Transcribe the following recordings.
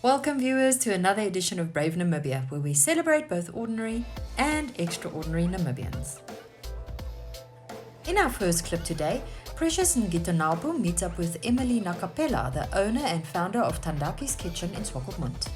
Welcome viewers to another edition of Brave Namibia, where we celebrate both ordinary and extraordinary Namibians. In our first clip today, Precious Ngitanaupu meets up with Emilie Nakapela, the owner and founder of Tandakies Kitchen in Swakopmund.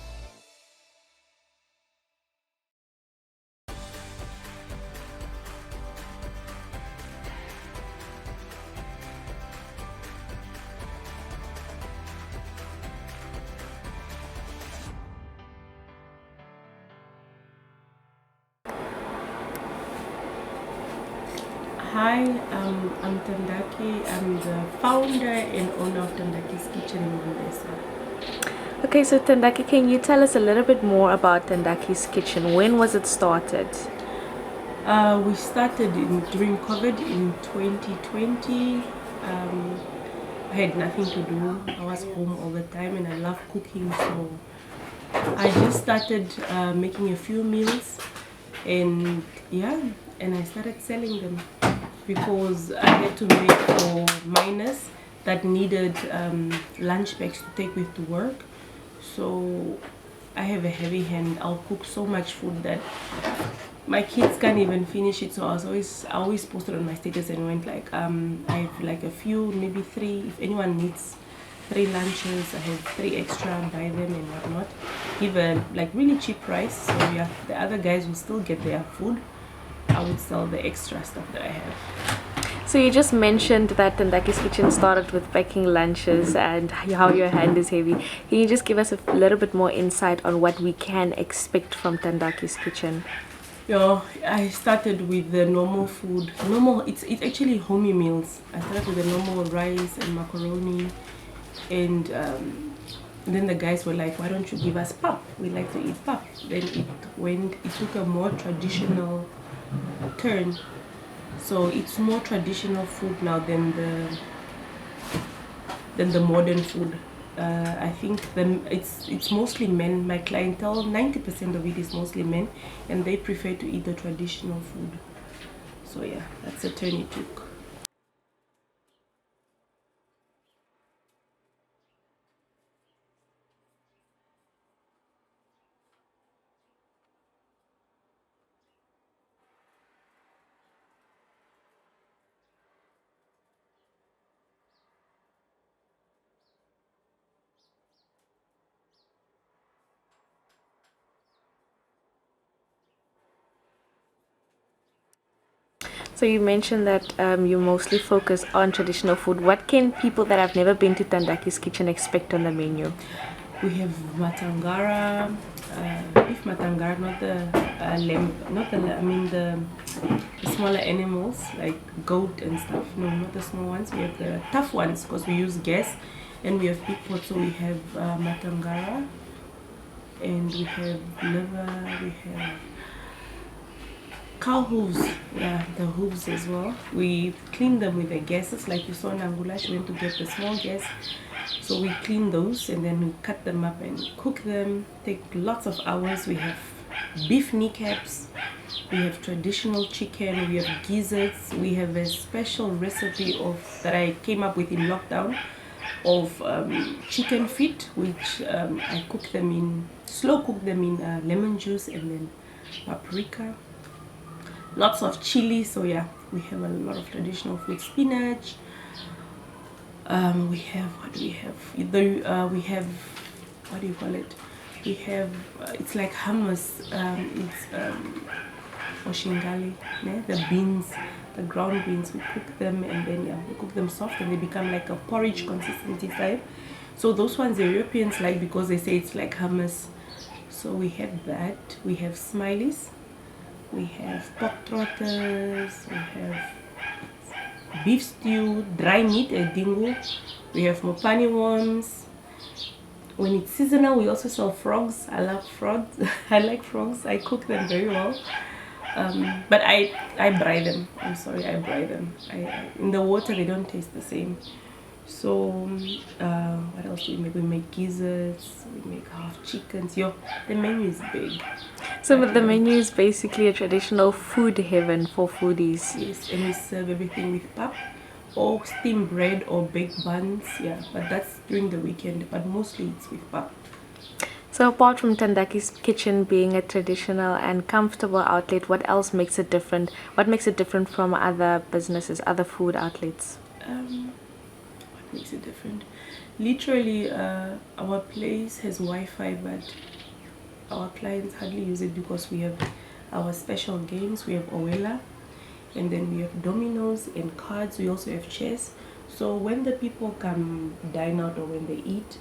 Hi, I'm Tandaki. I'm the founder and owner of Tandakies Kitchen in Mombasa. Okay, so Tandaki, can you tell us a little bit more about Tandakies Kitchen? When was it started? We started during COVID in 2020. I had nothing to do. I was home all the time and I love cooking, so I just started making a few meals, and I started selling them because I had to make for minors that needed lunch bags to take with to work. So I have a heavy hand. I'll cook so much food that my kids can't even finish it. So I always posted on my status and went like, I have like a few, maybe 3. If anyone needs 3 lunches, I have 3 extra, buy them and whatnot. Give a like really cheap price. So yeah, the other guys will still get their food. I would sell the extra stuff that I have. So you just mentioned that Tandakies Kitchen started with packing lunches and how your hand is heavy. Can you just give us a little bit more insight on what we can expect from Tandakies Kitchen? Yeah, I started with the normal food. It's actually homey meals. I started with the normal rice and macaroni, and then the guys were like, "Why don't you give us pap? We like to eat pap." Then it took a more traditional turn. So it's more traditional food now than the modern food. I think it's mostly men. My clientele, 90% of it is mostly men, and they prefer to eat the traditional food. So yeah, that's the turn it took. So you mentioned that you mostly focus on traditional food. What can people that have never been to Tandakies Kitchen expect on the menu? We have matangara, beef matangara, not the lamb, the smaller animals like goat and stuff. No, not the small ones. We have the tough ones because we use gas, and we have big pots. So we have matangara, and we have liver. We have cow hooves, yeah, the hooves as well. We clean them with the gases, like you saw in Angula. She went to get the small gas, so we clean those and then we cut them up and cook them. Take lots of hours. We have beef kneecaps, we have traditional chicken, we have gizzards, we have a special recipe that I came up with in lockdown of chicken feet, which I slow cook them in lemon juice and then paprika. Lots of chili, so yeah, we have a lot of traditional food. Spinach. We have, what do we have? We have, what do you call it? We have, it's like hummus. It's oshingali, the beans, the ground beans. We cook them and then we cook them soft and they become like a porridge consistency type. So those ones the Europeans like because they say it's like hummus. So we have that. We have smileys. We have pork trotters, we have beef stew, dry meat, a dingo. We have mopani worms. When it's seasonal, we also sell frogs. I love frogs. I like frogs. I cook them very well. But I braai them. I'm sorry, I braai them. In the water, they don't taste the same. So what else do we make? We make gizzards, we make half chickens. The menu is big. So the menu is basically a traditional food heaven for foodies. Yes, and we serve everything with pap or steamed bread or baked buns. Yeah, but that's during the weekend, but mostly it's with pap. So apart from Tandakies Kitchen being a traditional and comfortable outlet, what else makes it different? What makes it different from other businesses, other food outlets? What makes it different? Literally, our place has Wi-Fi, but our clients hardly use it because we have our special games. We have Owela, and then we have dominoes and cards. We also have chess. So when the people come dine out or when they eat,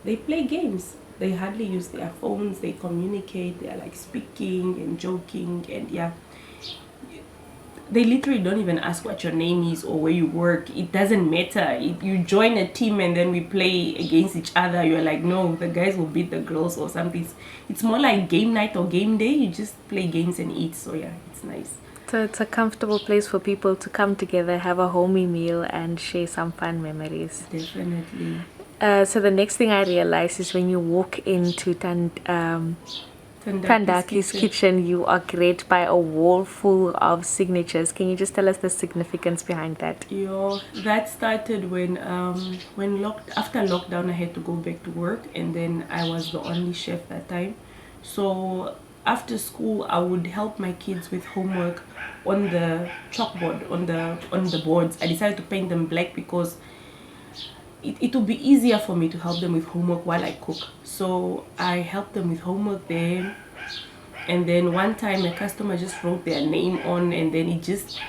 they play games. They hardly use their phones. They communicate. They are like speaking and joking, and yeah, they literally don't even ask what your name is or where you work. It doesn't matter. You join a team and then we play against each other. You're like, no, the guys will beat the girls or something. It's more like game night or game day. You just play games and eat. So yeah, it's nice. So it's a comfortable place for people to come together, have a homey meal, and share some fun memories. Definitely. So the next thing I realized is when you walk into Tandakies Kitchen, you are greeted by a wall full of signatures. Can you just tell us the significance behind that? That started when after lockdown I had to go back to work, and then I was the only chef that time. So after school I would help my kids with homework on the chalkboard, on the boards. I decided to paint them black because it would be easier for me to help them with homework while I cook. So I helped them with homework there, and then one time a customer just wrote their name on, and then it just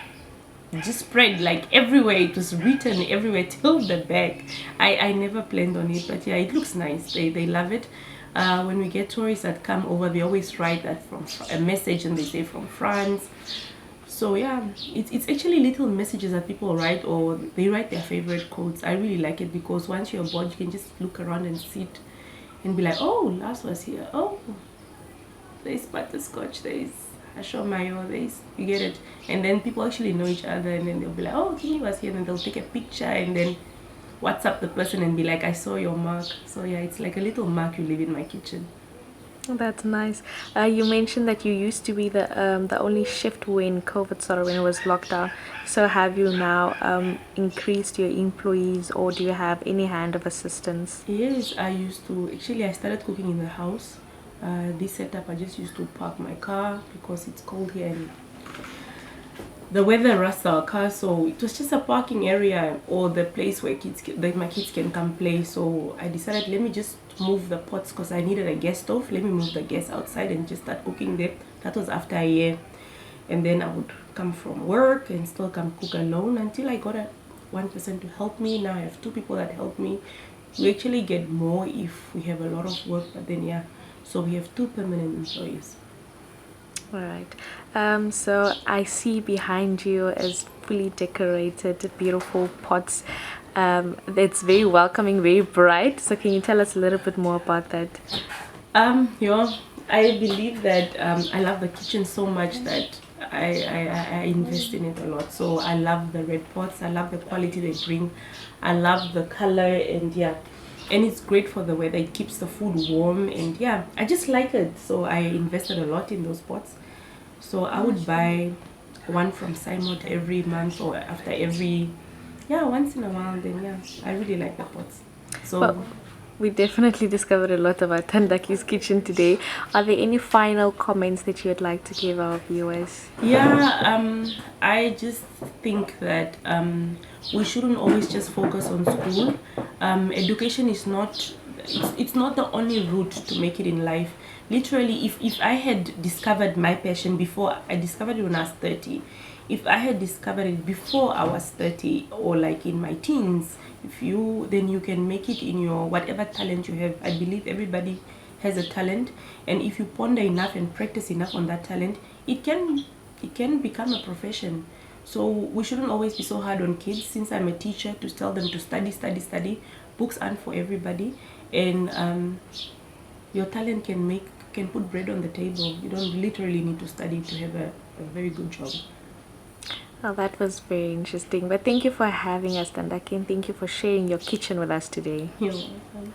spread like everywhere. It was written everywhere till the back. I never planned on it, but yeah, it looks nice. They love it. When we get tourists that come over, they always write that from a message, and they say from France. So yeah, it's actually little messages that people write, or they write their favorite quotes. I really like it because once you're bored, you can just look around and sit and be like, oh, Lars was here. Oh, there's butterscotch, there's hasho mayo, you get it. And then people actually know each other, and then they'll be like, oh, Kimi was here, and they'll take a picture and then WhatsApp the person and be like, I saw your mark. So yeah, it's like a little mark you leave in my kitchen. That's nice. You mentioned that you used to be the only shift when COVID started, when it was locked down. So have you now increased your employees, or do you have any hand of assistance? Yes, I used to. Actually, I started cooking in the house. This setup, I just used to park my car because it's cold here and the weather rusts our car, so it was just a parking area or the place where my kids can come play. So I decided, let me just move the pots because I needed a gas stove. Let me move the gas outside and just start cooking there. That was after a year, and then I would come from work and still come cook alone until I got one person to help me. Now I have two people that help me. We actually get more if we have a lot of work, but then yeah, so we have two permanent employees. All right. So I see behind you is fully decorated, beautiful pots. It's very welcoming, very bright. So can you tell us a little bit more about that? I believe that I love the kitchen so much that I invest in it a lot. So I love the red pots. I love the quality they bring. I love the color, and yeah, and it's great for the weather. It keeps the food warm, and yeah, I just like it. So I invested a lot in those pots. So I would buy one from Simon every month or after once in a while. Then yeah, I really like the pots. So well, we definitely discovered a lot about Tandakies Kitchen today. Are there any final comments that you would like to give our viewers? Yeah, I just think that we shouldn't always just focus on school. Education is not it's not the only route to make it in life. Literally, if I had discovered my passion before, I discovered it when I was 30. If I had discovered it before I was 30 or like in my teens, then you can make it in your whatever talent you have. I believe everybody has a talent, and if you ponder enough and practice enough on that talent, it can become a profession. So we shouldn't always be so hard on kids. Since I'm a teacher, to tell them to study. Books aren't for everybody, and your talent can put bread on the table. You don't literally need to study to have a very good job. Well, that was very interesting. But thank you for having us, Tandaki, and thank you for sharing your kitchen with us today. You're welcome.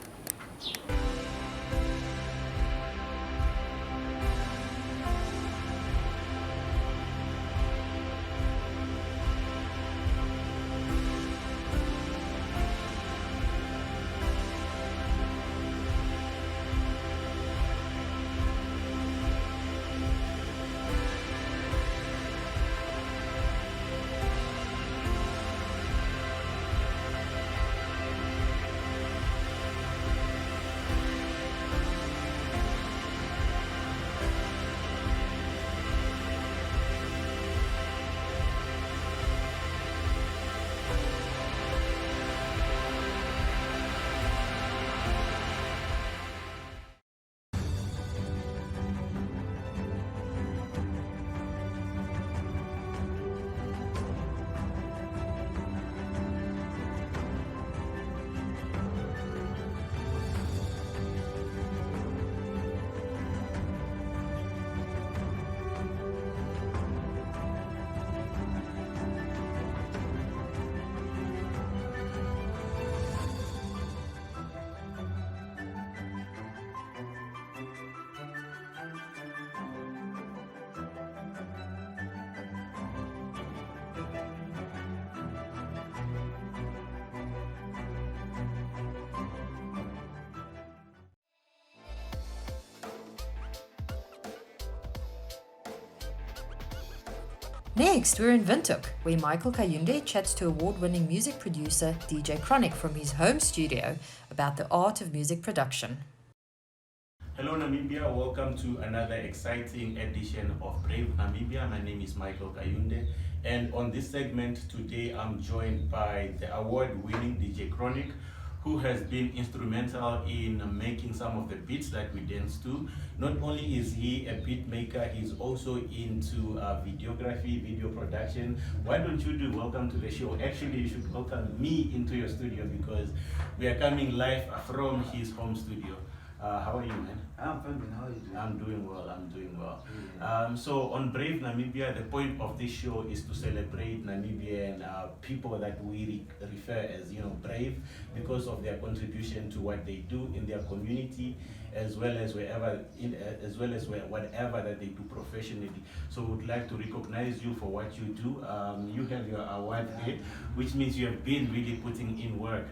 Next, we're in Windhoek, where Michael Kayunde chats to award-winning music producer DJ Chronic from his home studio about the art of music production. Hello Namibia, welcome to another exciting edition of Brave Namibia. My name is Michael Kayunde, and on this segment today I'm joined by the award-winning DJ Chronic, who has been instrumental in making some of the beats that we dance to. Not only is he a beat maker, he's also into videography, video production. Why don't you welcome to the show? Actually, you should welcome me into your studio because we are coming live from his home studio. How are you, man? I'm fine, man. How are you doing? I'm doing well. So on Brave Namibia, the point of this show is to celebrate Namibian people that we refer as, brave, because of their contribution to what they do in their community, as well as whatever that they do professionally. So we'd like to recognize you for what you do. You have your award here, which means you have been really putting in work.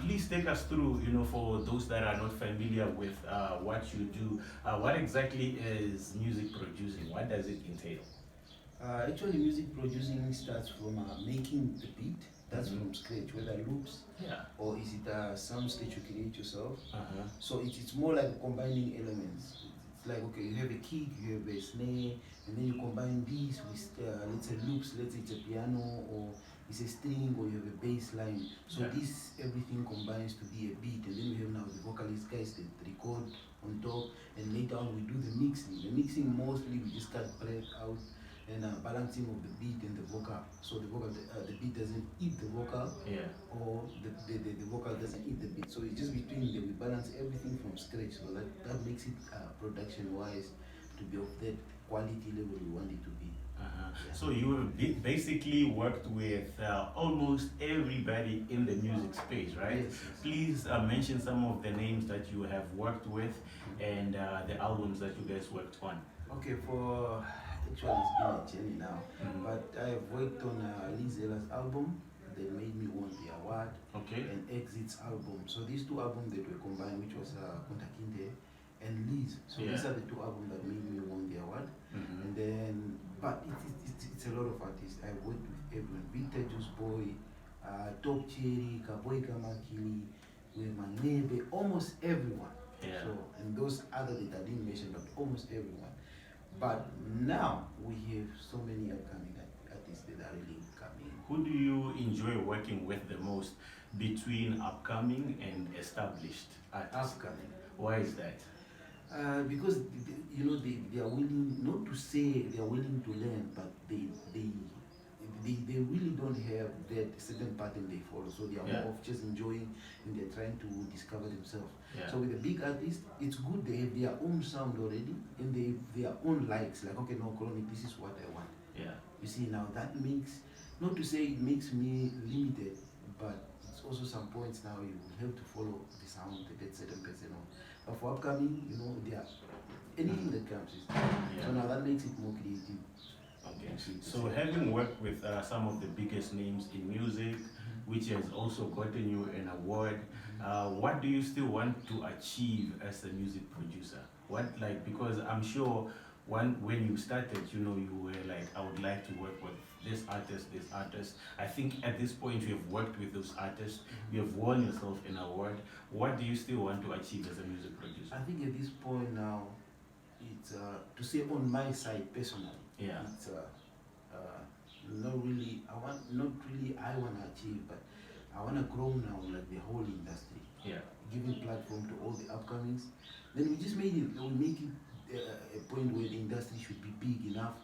Please take us through, for those that are not familiar with what you do, what exactly is music producing? What does it entail? Actually, music producing starts from making the beat. That's from scratch, whether loops, or is it a sound stage you create yourself. So it's more like combining elements. It's like, okay, you have a kick, you have a snare, and then you combine these with, let's say loops, let's say it's a piano, or it's a string, or you have a bass line. So this, everything combines to be a beat, and then we have now the vocalist guys that record on top, and later on we do the mixing. The mixing mostly we just cut breath out, and balancing of the beat and the vocal. So the beat doesn't eat the vocal, or the vocal doesn't eat the beat. So it's just between them. We balance everything from scratch. So that makes it production-wise to be of that quality level we want it to be. So you have basically worked with almost everybody in the music space, right? Yes. Please mention some of the names that you have worked with and the albums that you guys worked on. Okay, actually it's been a journey now, but I have worked on Lizella's album that made me won the award, and Exit's album. So these two albums that were combined, which was Tandakies and Liz. So these are the two albums that made me won the award. And then, but it's a lot of artists. I worked with everyone: Victor Juice Boy, Top Cherry, Kaboy Kamakili, Manebe, almost everyone. So, and those other that I didn't mention, but almost everyone. But now we have so many upcoming artists that are really coming. Who do you enjoy working with the most between upcoming and established artists? Upcoming. Why is that? Because they are willing, not to say they are willing to learn, but they really don't have that certain pattern they follow. So they are more of just enjoying, and they're trying to discover themselves. So with the big artists, it's good they have their own sound already, and they have their own likes. Like, okay, no, Chronic, this is what I want. You see, now that makes, not to say it makes me limited, but it's also some points now you have to follow the sound that certain person on. But for upcoming, they are anything that comes. So now that makes it more creative. So having worked with some of the biggest names in music, which has also gotten you an award, what do you still want to achieve as a music producer? Because I'm sure when you started, you were like, I would like to work with this artist. I think at this point you have worked with those artists, you have won yourself an award. What do you still want to achieve as a music producer? I think at this point now, it's to say on my side personally, it's not really I want to achieve, but I want to grow now like the whole industry. Giving platform to all the upcomings. Then we just make it a point where the industry should be big enough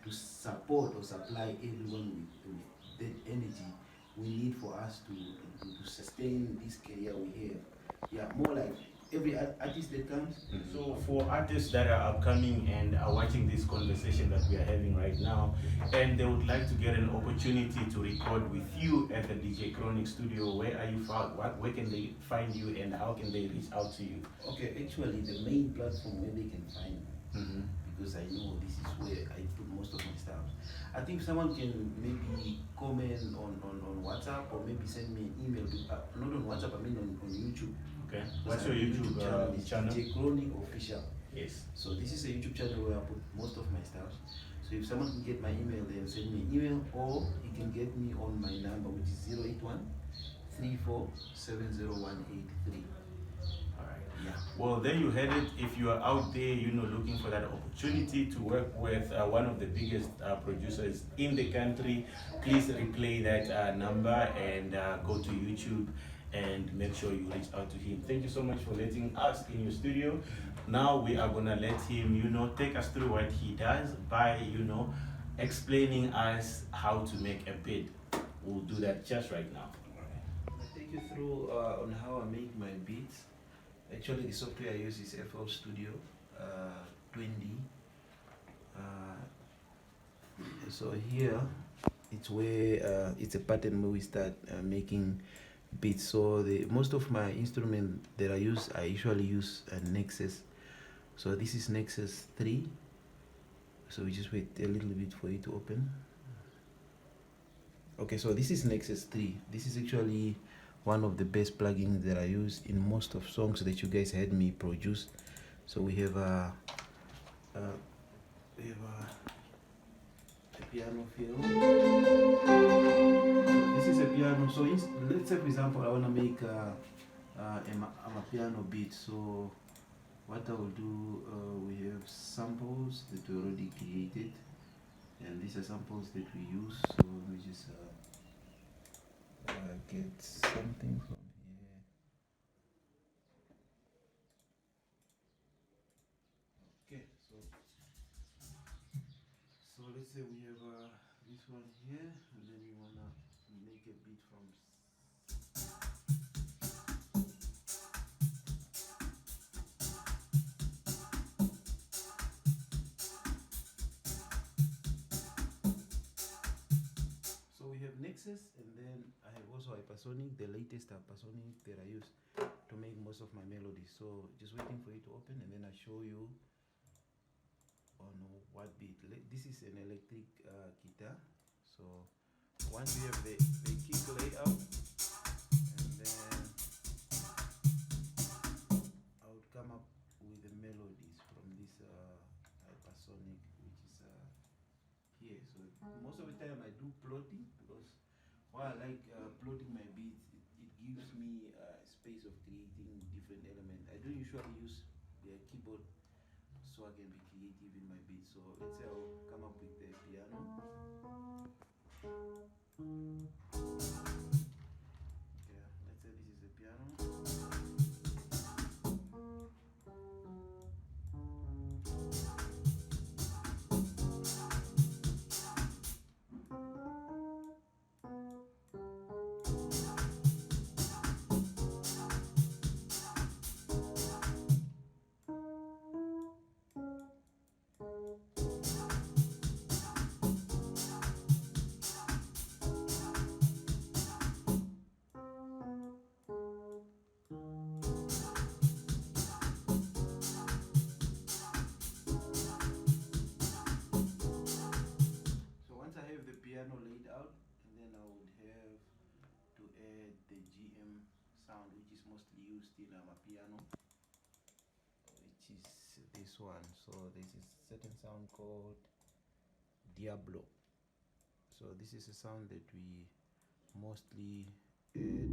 to support or supply everyone with that energy we need for us to sustain this career we have. More like every artist that comes. So for artists that are upcoming and are watching this conversation that we are having right now, and they would like to get an opportunity to record with you at the DJ Chronic studio, where are you found? Where can they find you, and how can they reach out to you? Okay, actually the main platform where they can find me, because I know this is where I put most of my stuff. I think someone can maybe comment on WhatsApp, or maybe send me an email, not on WhatsApp, I mean on YouTube. Okay. What's your YouTube channel? DJ Chronic Official. Yes. So this is a YouTube channel where I put most of my stuff. So So if someone can get my email, then send me an email, or you can get me on my number, which is 081 34701883. Yeah. Well, there you had it. If you are out there, looking for that opportunity to work with one of the biggest producers in the country, please replay that number and go to YouTube and make sure you reach out to him. Thank you so much for letting us in your studio. Now we are gonna let him, take us through what he does by, explaining us how to make a beat. We'll do that just right now. I'll take you through on how I make my beats. Actually, the software I use is FL Studio 20. So here, it's where it's a pattern where we start making beats. So most of my instrument that I usually use a Nexus. So this is Nexus 3. So we just wait a little bit for it to open. Okay, so this is Nexus 3. This is actually one of the best plugins that I use in most of songs that you guys had me produce. So we have a piano fill. This is a piano. So let's say, for example, I want to make a piano beat. So what I will do, we have samples that we already created, and these are samples that we use. So we just get something from here. Okay, so let's say we have this one here, and then we wanna make a beat from. So we have Nexus, and then I have also Hypersonic, the latest Hypersonic that I use to make most of my melodies. So just waiting for it to open, and then I show you on what beat. This is an electric guitar. So once we have the kick layout, and then I would come up with the melodies from this Hypersonic, which is here. So most of the time I do plotting, because while I like plotting my beats, it gives me space of creating different elements. I don't usually use the keyboard so I can be creative in my beats. So let's say I'll come up with the piano. Okay, let's say this is the piano. Piano laid out, and then I would have to add the GM sound, which is mostly used in my piano, which is this one. So this is a certain sound called Diablo. So this is a sound that we mostly add.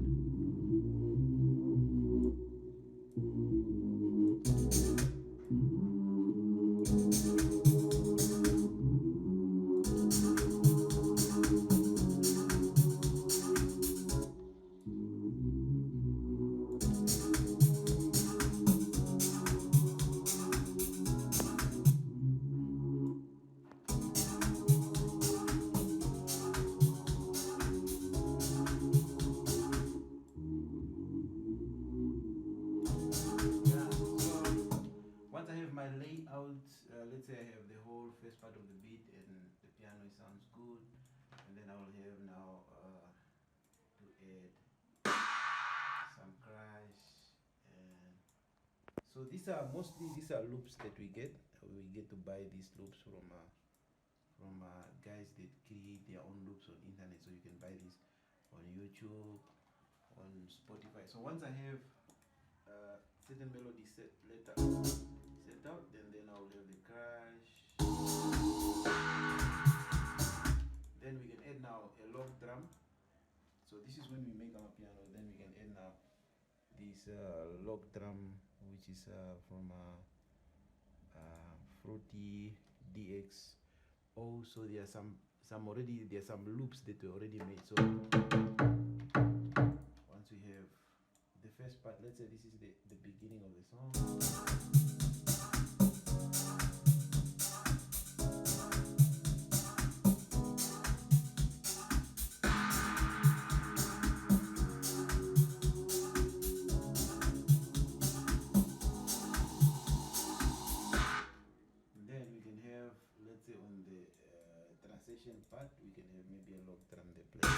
Once I have my layout, let's say I have the whole first part of the beat and the piano sounds good, and then I will have now to add some crash. And so these are loops that we get. We get to buy these loops from guys that create their own loops on internet. So you can buy this on YouTube, on Spotify. So once I have certain melody set out, then I'll have the crash. So this is when we make our piano. Then we can add now this log drum, which is from Fruity DX. Also, there are some already. There are some loops that were already made. So once we have the first part, let's say this is the beginning of the song. Then we can have, let's say on the transition part, we can have maybe a log drum they play.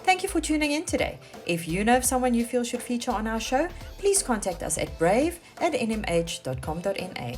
Thank you for tuning in today. If you know of someone you feel should feature on our show, please contact us at brave@nmh.com.na.